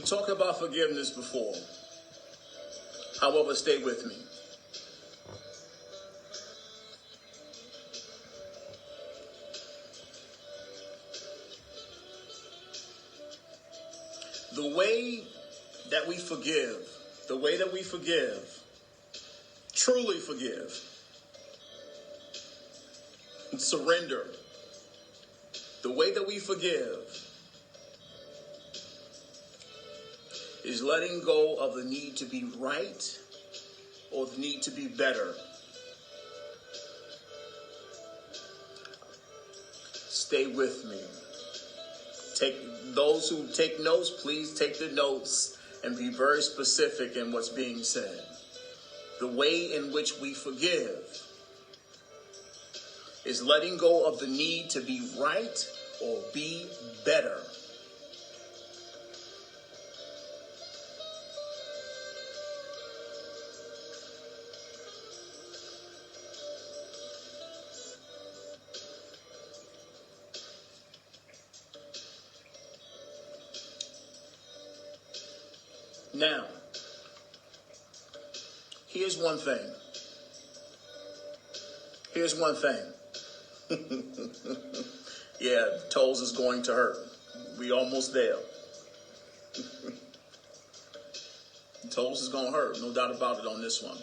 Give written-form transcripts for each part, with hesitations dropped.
talked about forgiveness before. However, stay with me. The way that we forgive, truly forgive, and surrender, the way that we forgive is letting go of the need to be right or the need to be better. Stay with me. Those who take notes, please take the notes and be very specific in what's being said. The way in which we forgive is letting go of the need to be right or be better. Now, here's one thing. Yeah, toes is going to hurt. We almost there. Toes is going to hurt, no doubt about it on this one.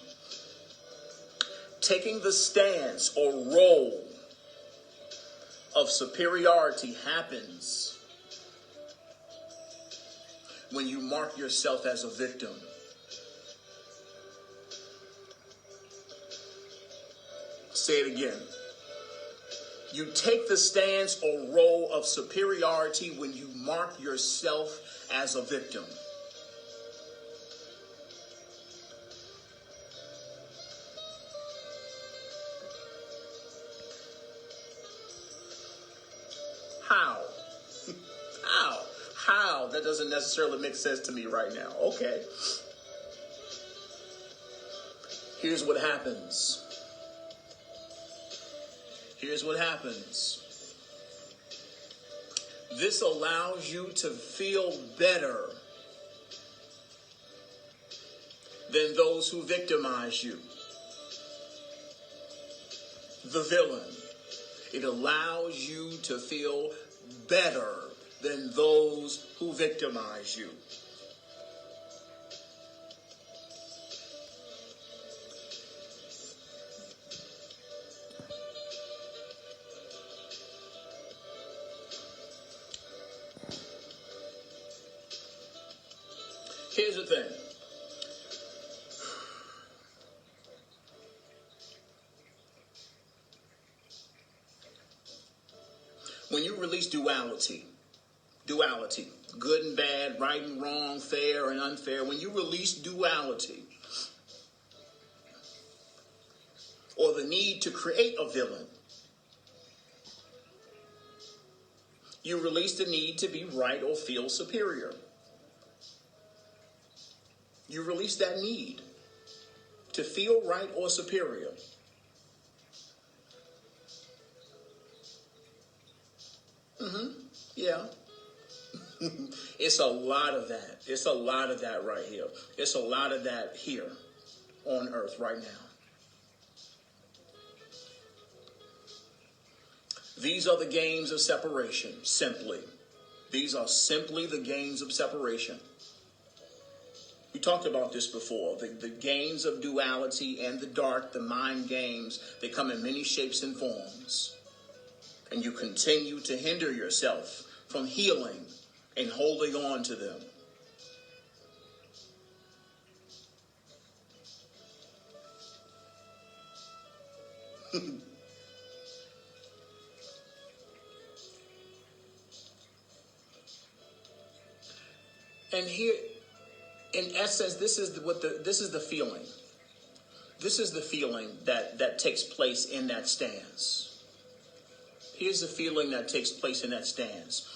Taking the stance or role of superiority happens when you mark yourself as a victim. Say it again. You take the stance or role of superiority when you mark yourself as a victim. How? That doesn't necessarily make sense to me right now. Okay. Here's what happens. This allows you to feel better than those who victimize you. The villain. It allows you to feel better than those who victimize you. Here's the thing. When you release duality, good and bad, right and wrong, fair and unfair, when you release duality, or the need to create a villain, you release the need to be right or feel superior. You release that need to feel right or superior. Yeah. It's a lot of that. It's a lot of that right here. It's a lot of that here on earth right now. These are the games of separation, simply. These are simply the games of separation. We talked about this before. The games of duality and the dark, the mind games, they come in many shapes and forms. And you continue to hinder yourself from healing and holding on to them. And here, in essence, this is the feeling. This is the feeling that takes place in that stance. Here's the feeling that takes place in that stance.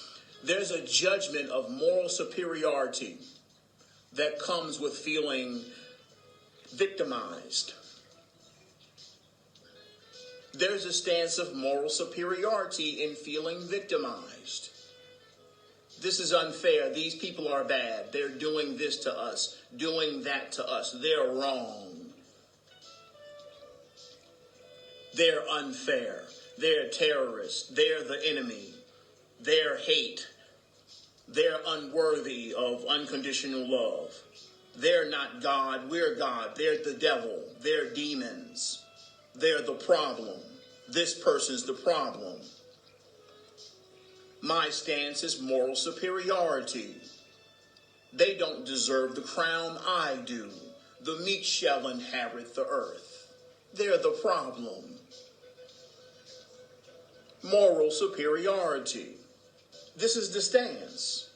There's a judgment of moral superiority that comes with feeling victimized. There's a stance of moral superiority in feeling victimized. This is unfair. These people are bad. They're doing this to us, doing that to us. They're wrong. They're unfair. They're terrorists. They're the enemy. They're hate. They're unworthy of unconditional love. They're not God. We're God. They're the devil. They're demons. They're the problem. This person's the problem. My stance is moral superiority. They don't deserve the crown I do. The meek shall inherit the earth. They're the problem. Moral superiority. This is the stance.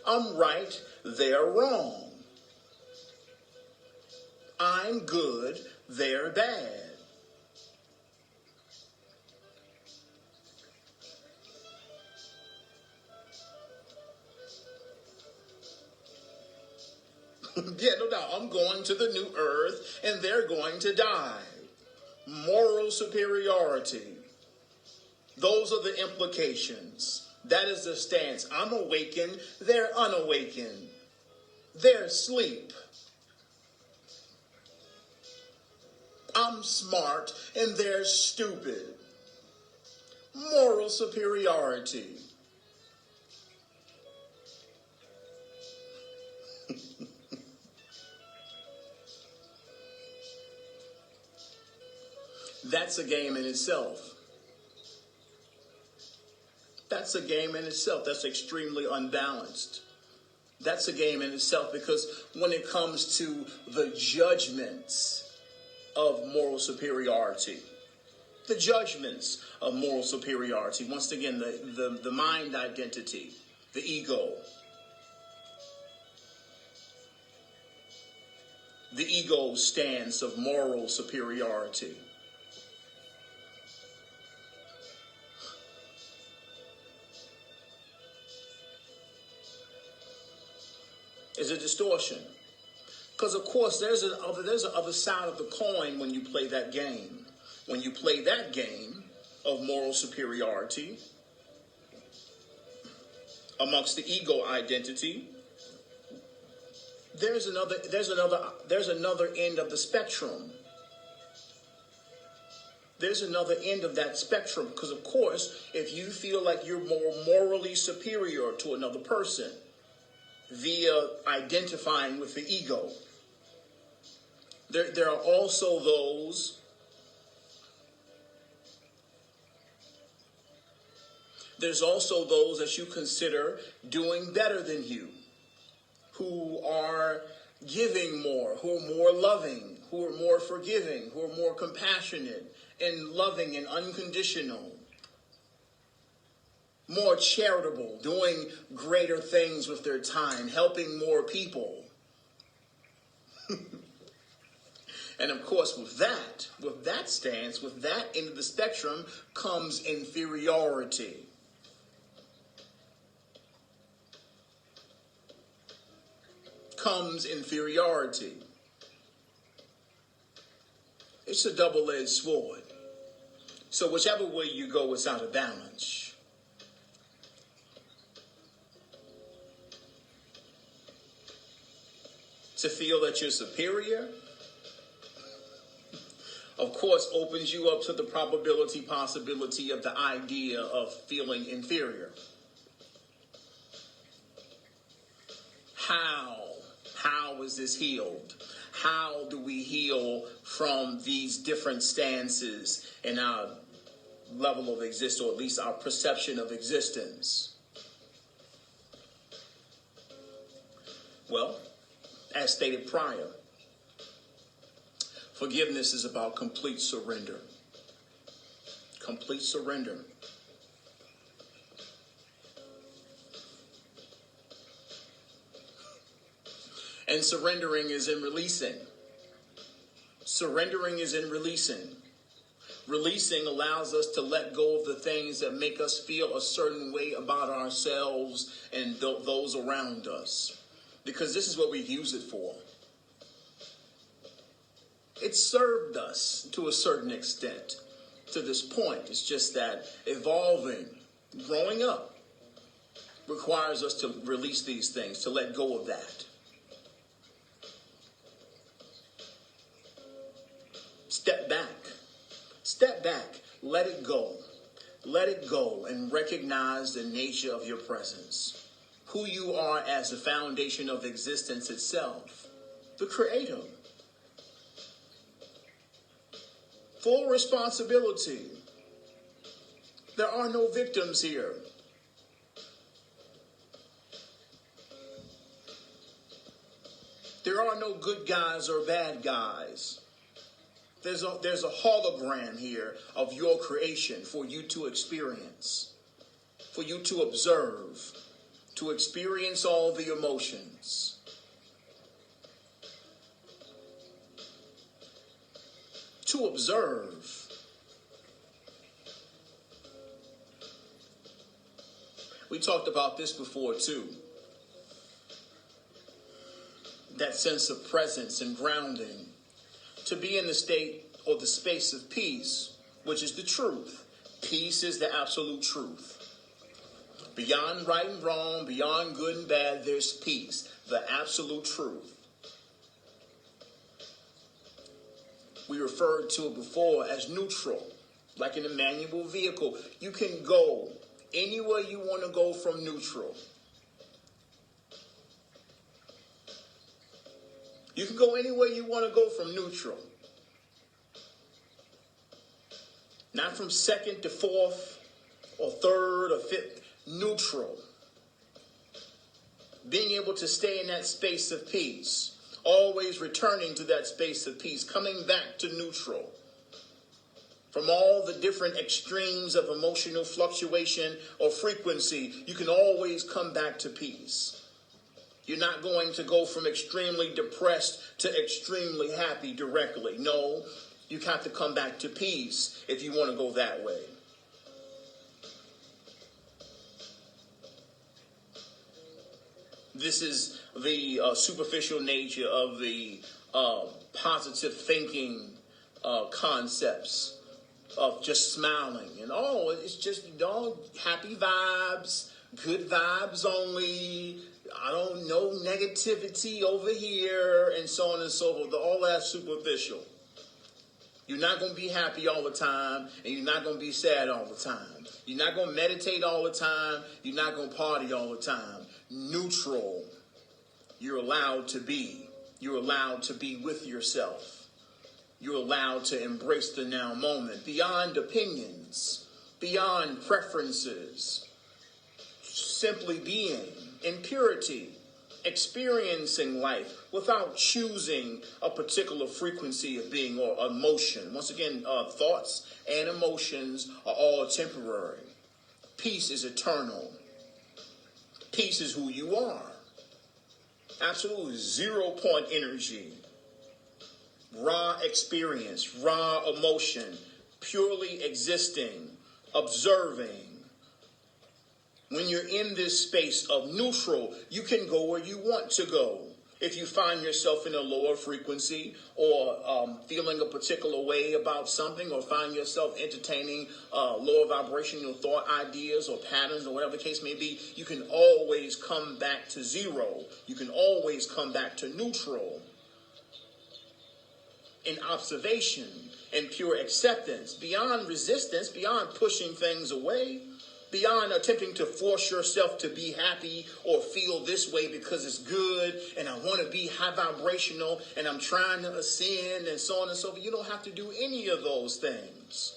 I'm right, they're wrong. I'm good, they're bad. Yeah, no doubt. I'm going to the new earth and they're going to die. Moral superiority. Those are the implications. That is the stance. I'm awakened, they're unawakened. They're asleep. I'm smart and they're stupid. Moral superiority. That's a game in itself. That's a game in itself. That's extremely unbalanced. That's a game in itself, because when it comes to the judgments of moral superiority, once again, the mind identity, the ego, the ego stance of moral superiority. Is a distortion. Because, of course, there's an other side of the coin when you play that game. When you play that game of moral superiority amongst the ego identity, there's another end of the spectrum. There's another end of that spectrum, because, of course, if you feel like you're more morally superior to another person via identifying with the ego, there are also those that you consider doing better than you, who are giving more, who are more loving, who are more forgiving, who are more compassionate and loving and unconditional, more charitable, doing greater things with their time, helping more people. And of course, with that stance, with that end of the spectrum, comes inferiority. It's a double-edged sword. So whichever way you go, it's out of balance. To feel that you're superior, of course, opens you up to the possibility of the idea of feeling inferior. How is this healed? How do we heal from these different stances in our level of existence, or at least our perception of existence? Well, as stated prior, forgiveness is about complete surrender. Complete surrender. And surrendering is in releasing. Surrendering is in releasing. Releasing allows us to let go of the things that make us feel a certain way about ourselves and those around us. Because this is what we use it for. It served us to a certain extent to this point. It's just that evolving, growing up, requires us to release these things, to let go of that. Step back. Step back. Let it go. Let it go and recognize the nature of your presence. Who you are as the foundation of existence itself. The Creator. Full responsibility. There are no victims here. There are no good guys or bad guys. There's a hologram here of your creation for you to experience, for you to observe, to experience all the emotions. To observe. We talked about this before too. That sense of presence and grounding. To be in the state or the space of peace, which is the truth. Peace is the absolute truth. Beyond right and wrong, beyond good and bad, there's peace. The absolute truth. We referred to it before as neutral. Like in a manual vehicle, you can go anywhere you want to go from neutral. You can go anywhere you want to go from neutral. Not from second to fourth or third or fifth. Neutral. Being able to stay in that space of peace. Always returning to that space of peace. Coming back to neutral. From all the different extremes of emotional fluctuation or frequency, you can always come back to peace. You're not going to go from extremely depressed to extremely happy directly. No, you have to come back to peace if you want to go that way. This is the superficial nature of the positive thinking concepts of just smiling. And it's just happy vibes, good vibes only. I don't know, negativity over here, and so on and so forth. All that's superficial. You're not going to be happy all the time, and you're not going to be sad all the time. You're not going to meditate all the time. You're not going to party all the time. Neutral. You're allowed to be. You're allowed to be with yourself. You're allowed to embrace the now moment. Beyond opinions. Beyond preferences. Simply being. In purity, experiencing life without choosing a particular frequency of being or emotion. Once again, thoughts and emotions are all temporary. Peace is eternal. Peace is who you are. Absolutely 0 point energy. Raw experience, raw emotion, purely existing, observing. When you're in this space of neutral, you can go where you want to go. If you find yourself in a lower frequency or feeling a particular way about something, or find yourself entertaining lower vibrational thought ideas or patterns or whatever the case may be, you can always come back to zero. You can always come back to neutral. In observation and pure acceptance, beyond resistance, beyond pushing things away. Beyond attempting to force yourself to be happy or feel this way because it's good and I want to be high vibrational and I'm trying to ascend and so on and so forth. You don't have to do any of those things.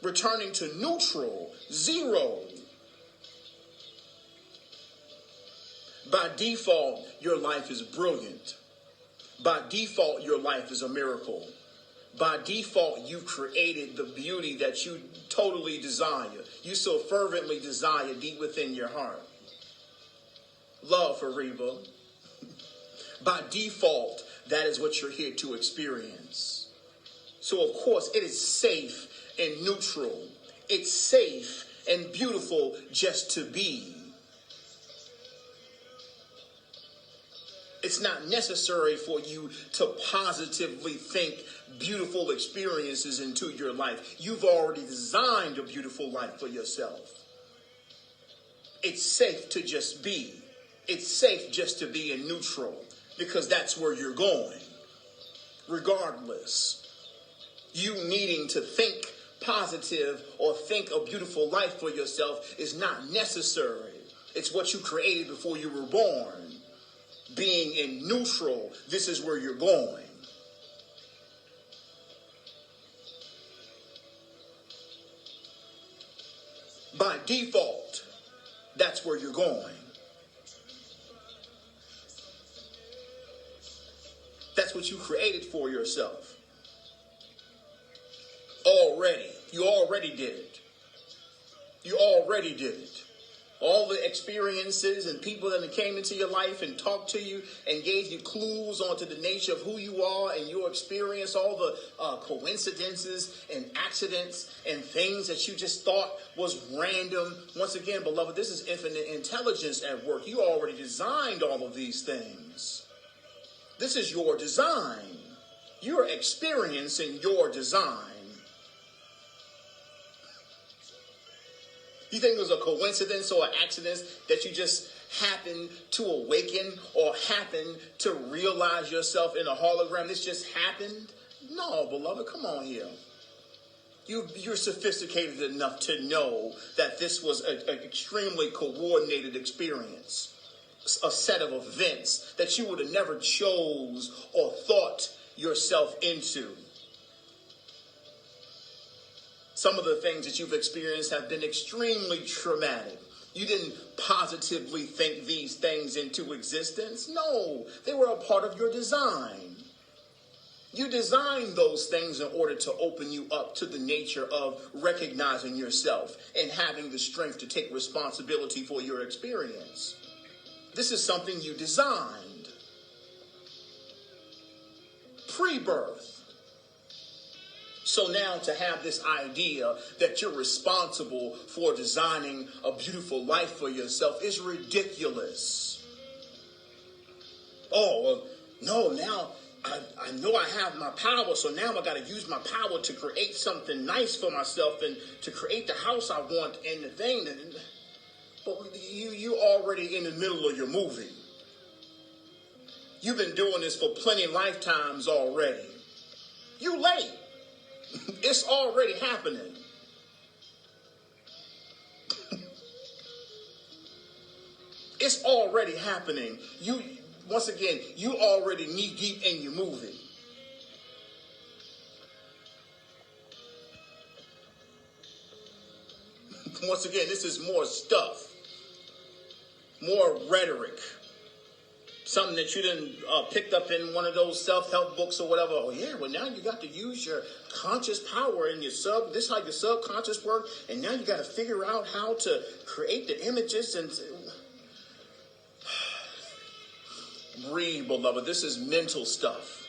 Returning to neutral, zero. By default, your life is brilliant. By default, your life is a miracle. By default, you've created the beauty that you totally desire. You so fervently desire deep within your heart. Love for Reba. By default, that is what you're here to experience. So, of course, it is safe and neutral. It's safe and beautiful just to be. It's not necessary for you to positively think beautiful experiences into your life. You've already designed a beautiful life for yourself. It's safe to just be. It's safe just to be in neutral because that's where you're going. Regardless, you needing to think positive or think a beautiful life for yourself is not necessary. It's what you created before you were born. Being in neutral, this is where you're going. By default, that's where you're going. That's what you created for yourself. Already. You already did it. You already did it. All the experiences and people that came into your life and talked to you and gave you clues onto the nature of who you are and your experience, all the coincidences and accidents and things that you just thought was random. Once again, beloved, this is infinite intelligence at work. You already designed all of these things. This is your design. You're experiencing your design. You think it was a coincidence or an accident that you just happened to awaken or happened to realize yourself in a hologram? This just happened? No, beloved, come on here. You're sophisticated enough to know that this was an extremely coordinated experience, a set of events that you would have never chose or thought yourself into. Some of the things that you've experienced have been extremely traumatic. You didn't positively think these things into existence. No, they were a part of your design. You designed those things in order to open you up to the nature of recognizing yourself and having the strength to take responsibility for your experience. This is something you designed. Pre-birth. So now to have this idea that you're responsible for designing a beautiful life for yourself is ridiculous. Oh, well, no, now I know I have my power, so now I got to use my power to create something nice for myself and to create the house I want and the thing. But you already in the middle of your movie. You've been doing this for plenty lifetimes already. You late. It's already happening. It's already happening. Once again, you already knee deep in your movie. Once again, this is more stuff, more rhetoric. Something that you didn't picked up in one of those self-help books or whatever. Oh yeah, well now you got to use your conscious power in your this is how your subconscious works, and now you got to figure out how to create the images and breathe, beloved. This is mental stuff.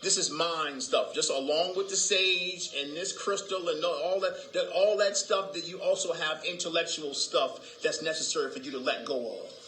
This is mind stuff. Just along with the sage and this crystal and all that stuff, that you also have intellectual stuff that's necessary for you to let go of.